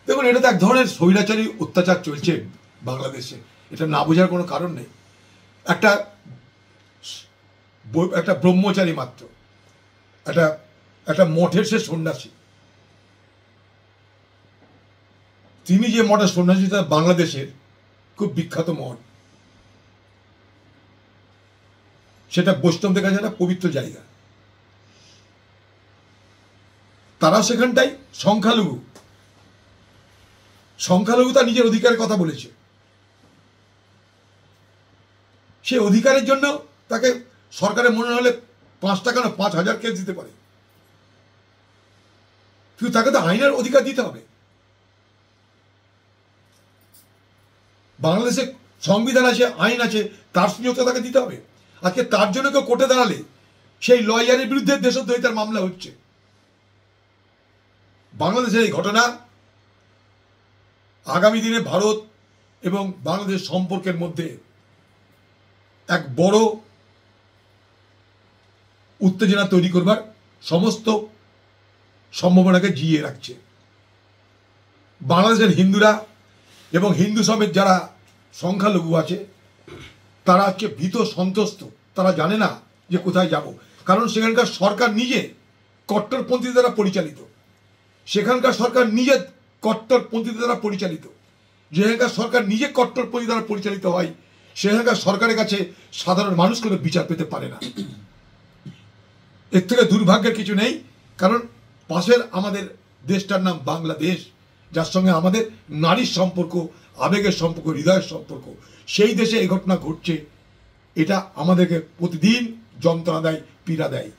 দেখুন, এটা তো এক ধরনের স্বৈরাচারী অত্যাচার চলছে বাংলাদেশে, এটা না বোঝার কোনো কারণ নেই। একটা ব্রহ্মচারী মাত্র, একটা মঠের সে সন্ন্যাসী, তিনি যে মঠের সন্ন্যাসী তা বাংলাদেশের খুব বিখ্যাত মঠ, সেটা বৈষ্ণবদের কাছে একটা পবিত্র জায়গা। তারা সেখানটাই সংখ্যালঘু তার নিজের অধিকারের কথা বলেছে। সে অধিকারের জন্য তাকে সরকারের মনে হলে 5 টাকা না 5,000 কেস দিতে পারে, কিন্তু তাকে তো আইনের অধিকার দিতে হবে। বাংলাদেশে সংবিধান আছে, আইন আছে, তার সুযোগ তাকে দিতে হবে। আজকে তার জন্য কেউ কোর্টে দাঁড়ালে সেই লয়ারের বিরুদ্ধে দেশদ্রোহিতার মামলা হচ্ছে। বাংলাদেশের এই ঘটনা আগামী দিনে ভারত এবং বাংলাদেশ সম্পর্কের মধ্যে এক বড় উত্তেজনা তৈরি করবার সমস্ত সম্ভাবনাকে জিইয়ে রাখছে। বাংলাদেশের হিন্দুরা এবং হিন্দু সমেত যারা সংখ্যালঘু আছে তারা আজকে ভীত সন্ত্রস্ত, তারা জানে না যে কোথায় যাব। কারণ সেখানকার সরকার নিজে কট্টরপন্থী দ্বারা পরিচালিত, সেখানকার সরকার নিজে কট্টরপন্থী দ্বারা পরিচালিত। যেখানকার সরকার নিজে কট্টরপন্থী দ্বারা পরিচালিত হয়, সেখানকার সরকারের কাছে সাধারণ মানুষ কোনো বিচার পেতে পারে না। এর থেকে দুর্ভাগ্যের কিছু নেই, কারণ পাশের আমাদের দেশটার নাম বাংলাদেশ, যার সঙ্গে আমাদের নারীর সম্পর্ক, আবেগের সম্পর্ক, হৃদয়ের সম্পর্ক, সেই দেশে এই ঘটনা ঘটছে। এটা আমাদেরকে প্রতিদিন যন্ত্রণা দেয়, পীড়া দেয়।